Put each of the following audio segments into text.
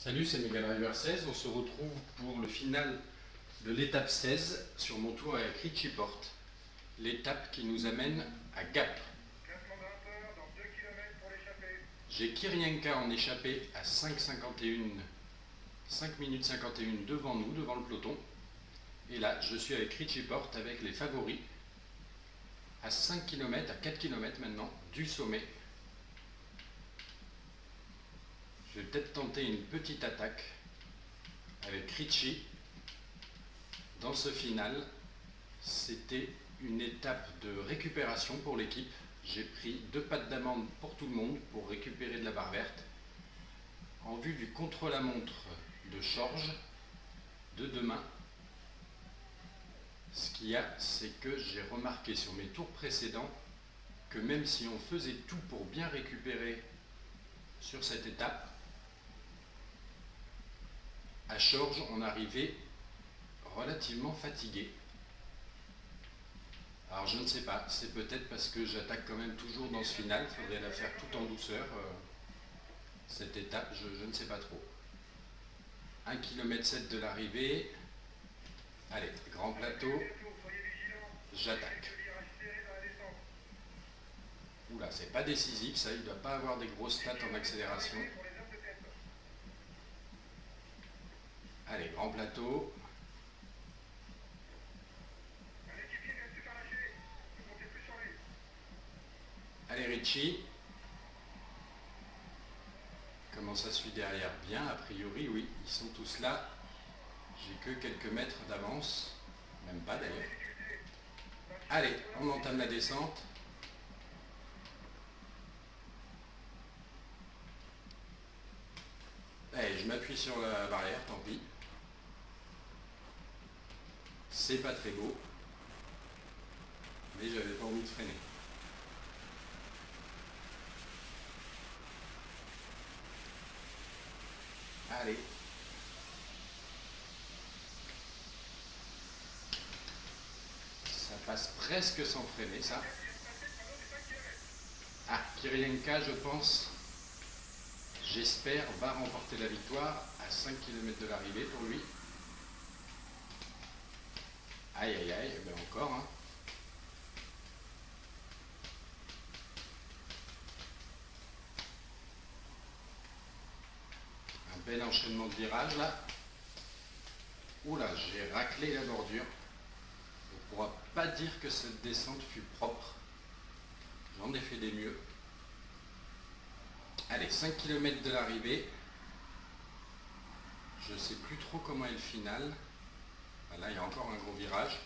Salut, c'est Megadriver 16. On se retrouve pour le final de l'étape 16 sur mon tour avec Richie Porte. L'étape qui nous amène à Gap. J'ai Kirienka en échappée à 5 minutes 51 devant nous, devant le peloton. Et là, je suis avec Richie Porte avec les favoris à 5 km, à 4 km maintenant du sommet. Je vais peut-être tenter une petite attaque avec Richie. Dans ce final, c'était une étape de récupération pour l'équipe. J'ai pris 2 pattes d'amande pour tout le monde pour récupérer de la barre verte. En vue du contre-la-montre de Chorges de demain, ce qu'il y a, c'est que j'ai remarqué sur mes tours précédents que même si on faisait tout pour bien récupérer sur cette étape, à Chorges, on arrivait relativement fatigué. Alors je ne sais pas, c'est peut-être parce que j'attaque quand même toujours dans ce final, il faudrait la faire tout en douceur, cette étape, je ne sais pas trop. 1 km 7 de l'arrivée, allez, grand plateau, j'attaque. Oula, c'est pas décisif ça, il ne doit pas avoir des grosses stats en accélération. Allez, grand plateau. Allez Richie. Comment ça suit derrière? Bien, a priori, oui, ils sont tous là. J'ai que quelques mètres d'avance. Même pas d'ailleurs. Allez, on entame la descente. Allez, je m'appuie sur la barrière, tant pis. C'est pas très beau. Mais j'avais pas envie de freiner. Allez. Ça passe presque sans freiner, ça. Ah, Kirienka, je pense, j'espère, va remporter la victoire à 5 km de l'arrivée pour lui. Aïe, aïe, aïe, ben encore, hein. Un bel enchaînement de virages, là. Oula, j'ai raclé la bordure. On ne pourra pas dire que cette descente fut propre. J'en ai fait des mieux. Allez, 5 km de l'arrivée. Je ne sais plus trop comment est le final. Là, il y a encore un gros virage.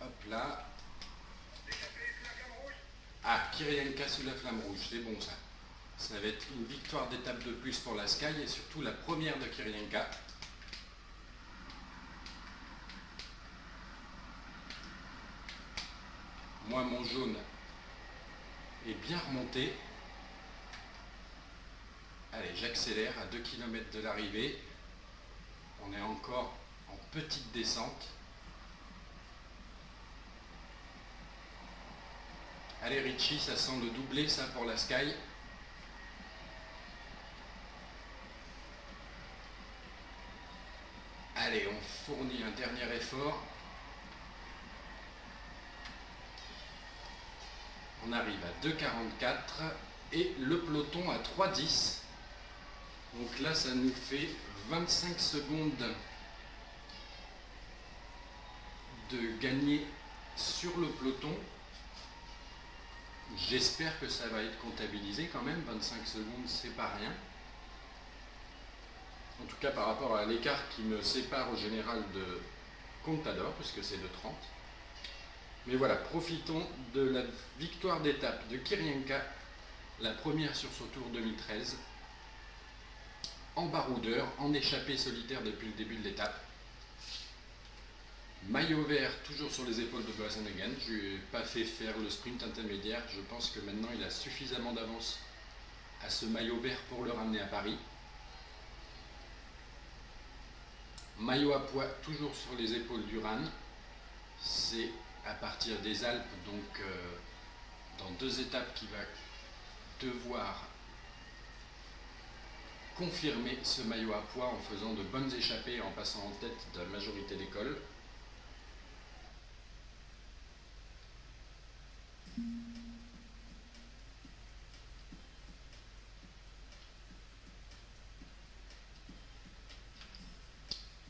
Hop là. Ah, Kirienka sous la flamme rouge, c'est bon ça. Ça va être une victoire d'étape de plus pour la Sky et surtout la première de Kirienka. Moi, mon jaune est bien remonté. Allez, j'accélère à 2 km de l'arrivée. On est encore en petite descente. Allez Richie, ça sent le doublé ça pour la Sky. Allez, on fournit un dernier effort. On arrive à 2,44 et le peloton à 3,10. Donc là, ça nous fait 25 secondes de gagner sur le peloton. J'espère que ça va être comptabilisé quand même. 25 secondes, c'est pas rien. En tout cas, par rapport à l'écart qui me sépare au général de Contador, puisque c'est de 30. Mais voilà, profitons de la victoire d'étape de Kirienka, la première sur son tour 2013, en baroudeur, en échappée solitaire depuis le début de l'étape. Maillot vert toujours sur les épaules de Boasson-Hagen. Je lui ai pas fait faire le sprint intermédiaire. Je pense que maintenant il a suffisamment d'avance à ce maillot vert pour le ramener à Paris. Maillot à poids toujours sur les épaules d'Uran. C'est à partir des Alpes, donc dans 2 étapes qu'il va devoir confirmer ce maillot à pois en faisant de bonnes échappées et en passant en tête de la majorité d'école.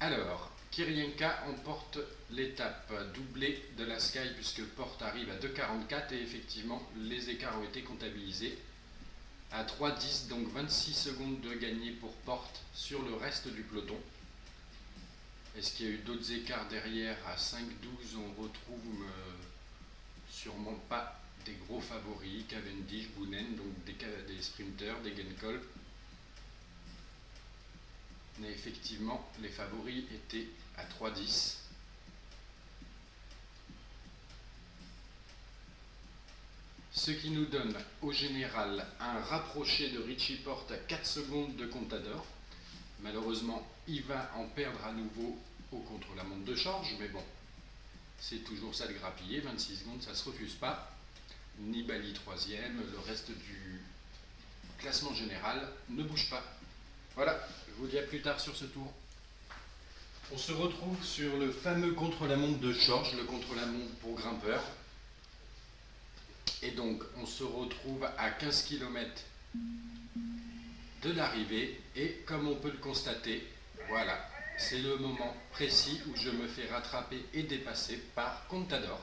Alors, Kirienka emporte l'étape doublée de la Sky puisque Porte arrive à 2,44 et effectivement les écarts ont été comptabilisés à 3,10, donc 26 secondes de gagné pour Porte sur le reste du peloton. Est-ce qu'il y a eu d'autres écarts derrière? À 5,12 on retrouve sûrement pas des gros favoris, Cavendish, Boonen, donc des sprinters, des Genkol. Mais effectivement, les favoris étaient à 3,10. Ce qui nous donne au général un rapproché de Richie Porte à 4 secondes de Contador. Malheureusement, il va en perdre à nouveau au contre-la-montre de Chorges, mais bon, c'est toujours ça de grappiller, 26 secondes, ça ne se refuse pas. Nibali 3e, le reste du classement général ne bouge pas. Voilà, je vous dis à plus tard sur ce tour. On se retrouve sur le fameux contre-la-montre de Chorges, le contre-la-montre pour grimpeurs. Et donc, on se retrouve à 15 km de l'arrivée. Et comme on peut le constater, voilà, c'est le moment précis où je me fais rattraper et dépasser par Contador.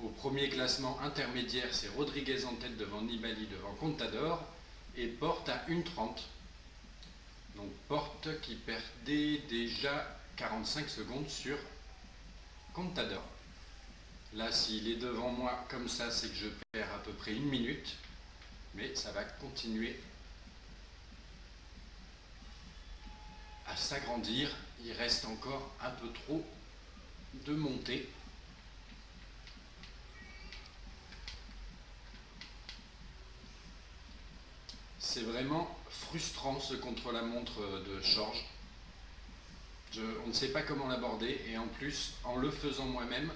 Au premier classement intermédiaire, c'est Rodriguez en tête devant Nibali, devant Contador. Et Porte à 1,30. Donc Porte qui perdait déjà 45 secondes sur Contador. Là, s'il est devant moi comme ça, c'est que je perds à peu près 1 minute. Mais ça va continuer à s'agrandir. Il reste encore un peu trop de montée. C'est vraiment frustrant ce contre-la-montre de Chorges. On ne sait pas comment l'aborder et en plus, en le faisant moi-même,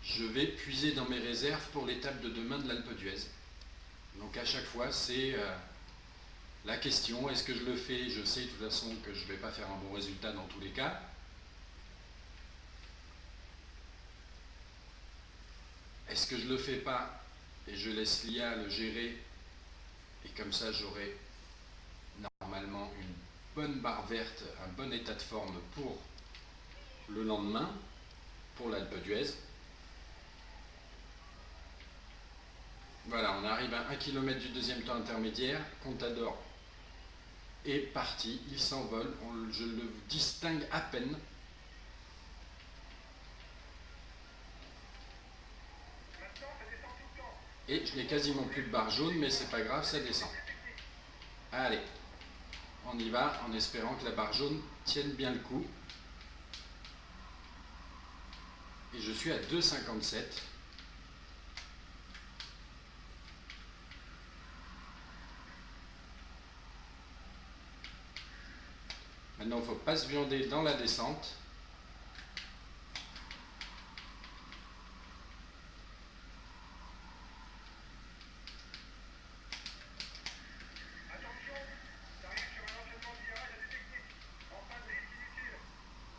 je vais puiser dans mes réserves pour l'étape de demain de l'Alpe d'Huez. Donc à chaque fois, c'est la question, est-ce que je le fais? Je sais de toute façon que je ne vais pas faire un bon résultat dans tous les cas. Est-ce que je ne le fais pas et je laisse l'IA le gérer et comme ça j'aurai normalement une bonne barre verte, un bon état de forme pour le lendemain, pour l'Alpe d'Huez. Voilà, on arrive à 1 km du deuxième temps intermédiaire. Contador est parti, il s'envole, je le distingue à peine. Et je n'ai quasiment plus de barre jaune, mais c'est pas grave, ça descend. Allez, on y va en espérant que la barre jaune tienne bien le coup. Et je suis à 2,57. Maintenant, il ne faut pas se viander dans la descente.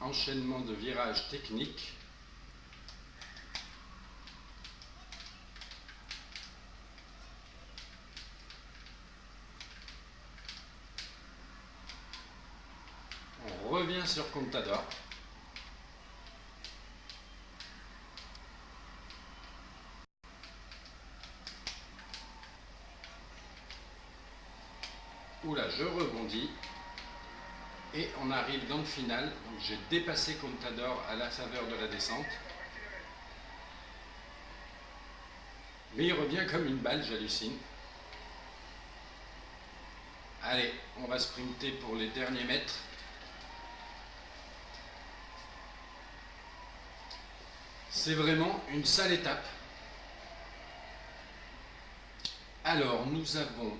Enchaînement de virages techniques. On revient sur Contador. Oula, je rebondis. Et on arrive dans le final. Donc j'ai dépassé Contador à la faveur de la descente. Mais il revient comme une balle, j'hallucine. Allez, on va sprinter pour les derniers mètres. C'est vraiment une sale étape. Alors, nous avons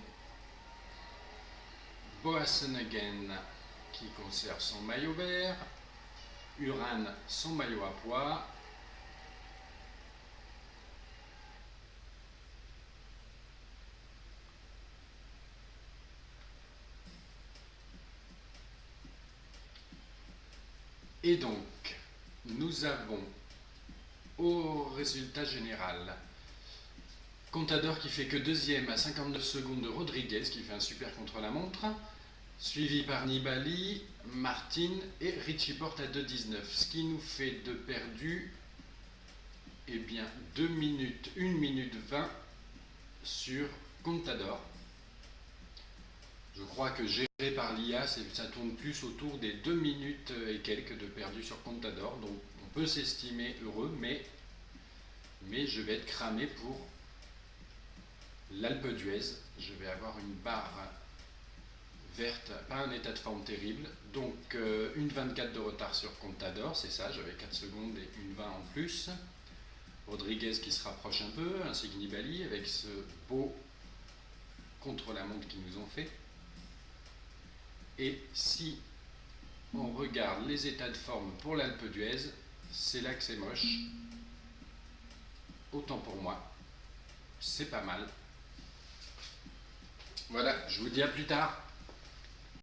Boassenhagen qui conserve son maillot vert, Uran son maillot à pois, Et donc, nous avons au résultat général Contador qui fait que deuxième à 59 secondes de Rodriguez, qui fait un super contre-la-montre, suivi par Nibali, Martin et Richie Porte à 2,19. Ce qui nous fait de perdu, eh bien, 2 minutes, 1 minute 20 sur Contador. Je crois que géré par l'IA, ça tourne plus autour des 2 minutes et quelques de perdu sur Contador. Donc on peut s'estimer heureux, mais je vais être cramé pour l'Alpe d'Huez. Je vais avoir une barre verte, pas un état de forme terrible. Donc une 24 de retard sur Contador, c'est ça, j'avais 4 secondes et une 20 en plus. Rodriguez qui se rapproche un peu, ainsi que Nibali, avec ce beau contre-la-montre qu'ils nous ont fait. Et si on regarde les états de forme pour l'Alpe d'Huez, c'est là que c'est moche. Autant pour moi, c'est pas mal. Voilà, je vous dis à plus tard.